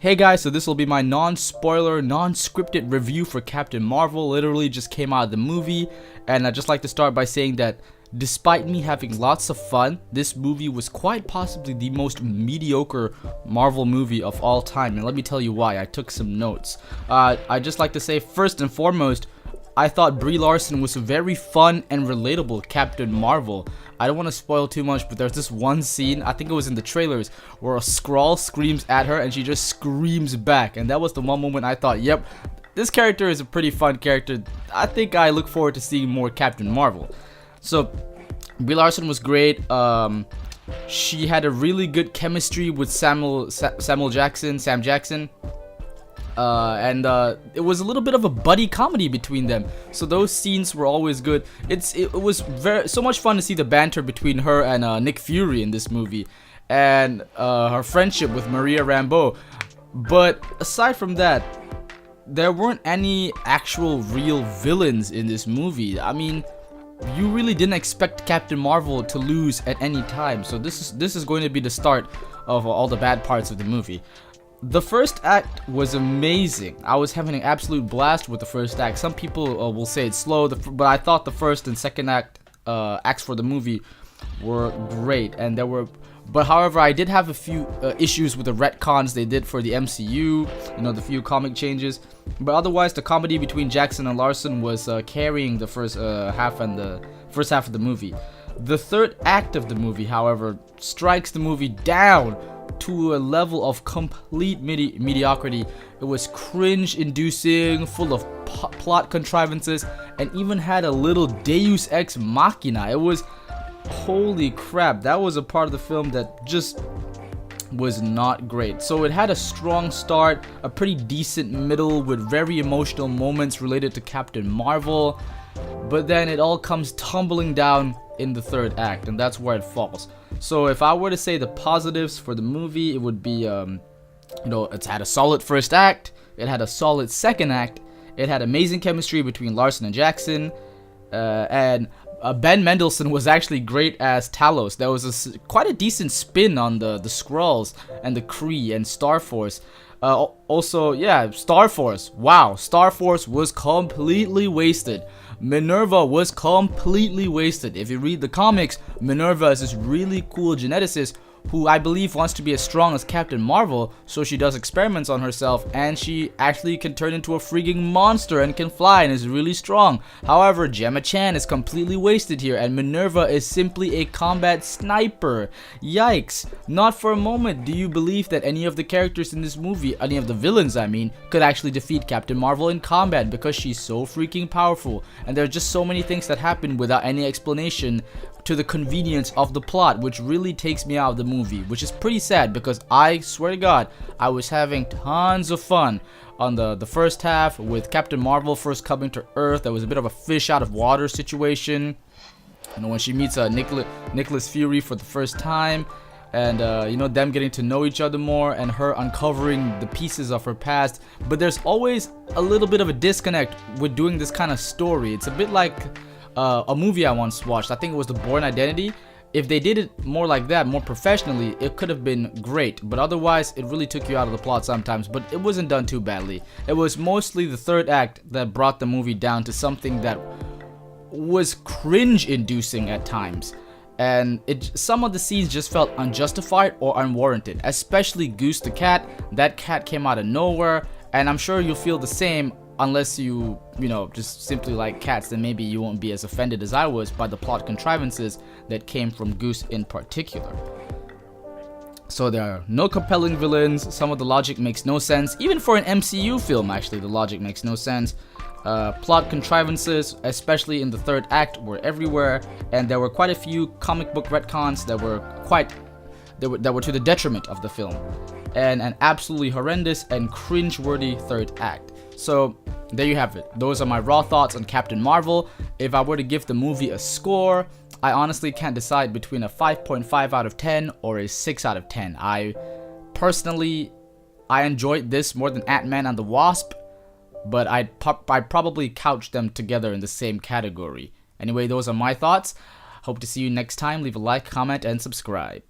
Hey guys, so this will be my non-spoiler, non-scripted review for Captain Marvel. Literally just came out of the movie, and I'd just like to start by saying that despite me having lots of fun, this movie was quite possibly the most mediocre Marvel movie of all time, and let me tell you why. I took some notes. I'd just like to say, first and foremost, I thought Brie Larson was a very fun and relatable Captain Marvel. I don't want to spoil too much, but there's this one scene, I think it was in the trailers, where a Skrull screams at her and she just screams back. And that was the one moment I thought, yep, this character is a pretty fun character. I think I look forward to seeing more Captain Marvel. So, Brie Larson was great. She had a really good chemistry with Sam Jackson. And it was a little bit of a buddy comedy between them, so those scenes were always good. It was so much fun to see the banter between her and Nick Fury in this movie, and her friendship with Maria Rambeau. But aside from that, there weren't any actual real villains in this movie. I mean, you really didn't expect Captain Marvel to lose at any time, so this is going to be the start of all the bad parts of the movie. The first act was amazing. I was having an absolute blast with the first act. Some people will say it's slow, but I thought the first and second acts for the movie were great, and but however, I did have a few issues with the retcons they did for the MCU, the few comic changes. But otherwise, the comedy between Jackson and Larson was carrying the first half of the movie. The third act of the movie, however, strikes the movie down to a level of complete mediocrity. It was cringe-inducing, full of plot contrivances, and even had a little Deus Ex Machina. It was, holy crap, that was a part of the film that just was not great. So it had a strong start, a pretty decent middle with very emotional moments related to Captain Marvel, but then it all comes tumbling down in the third act, and that's where it falls. So if I were to say the positives for the movie, it would be, it's had a solid first act, it had a solid second act, it had amazing chemistry between Larson and Jackson, and Ben Mendelsohn was actually great as Talos. There was quite a decent spin on the Skrulls and the Kree and Star Force. Also, yeah, Star Force. Wow, Star Force was completely wasted. Minerva was completely wasted. If you read the comics, Minerva is this really cool geneticist who I believe wants to be as strong as Captain Marvel, so she does experiments on herself, and she actually can turn into a freaking monster and can fly and is really strong. However, Gemma Chan is completely wasted here, and Minerva is simply a combat sniper. Yikes. Not for a moment do you believe that any of the characters in this movie, any of the villains I mean, could actually defeat Captain Marvel in combat, because she's so freaking powerful, and there are just so many things that happen without any explanation to the convenience of the plot, which really takes me out of the movie, which is pretty sad, because I swear to God, I was having tons of fun on the first half with Captain Marvel first coming to Earth. There was a bit of a fish out of water situation, when she meets Nicholas Fury for the first time, and them getting to know each other more, and her uncovering the pieces of her past. But there's always a little bit of a disconnect with doing this kind of story. It's a bit like a movie I once watched. I think it was The Bourne Identity. If they did it more like that, more professionally, it could have been great, but otherwise it really took you out of the plot sometimes. But it wasn't done too badly. It was mostly the third act that brought the movie down to something that was cringe-inducing at times, and some of the scenes just felt unjustified or unwarranted, especially Goose the cat. That cat came out of nowhere, and I'm sure you'll feel the same unless you just simply like cats. Then maybe you won't be as offended as I was by the plot contrivances that came from Goose in particular. So there are no compelling villains, some of the logic makes no sense, even for an MCU film actually the logic makes no sense. Plot contrivances, especially in the third act, were everywhere, and there were quite a few comic book retcons that were to the detriment of the film, and an absolutely horrendous and cringe-worthy third act. So there you have it. Those are my raw thoughts on Captain Marvel. If I were to give the movie a score, I honestly can't decide between a 5.5 out of 10 or a 6 out of 10. I enjoyed this more than Ant-Man and the Wasp, but I'd probably couch them together in the same category. Anyway, those are my thoughts. Hope to see you next time. Leave a like, comment, and subscribe.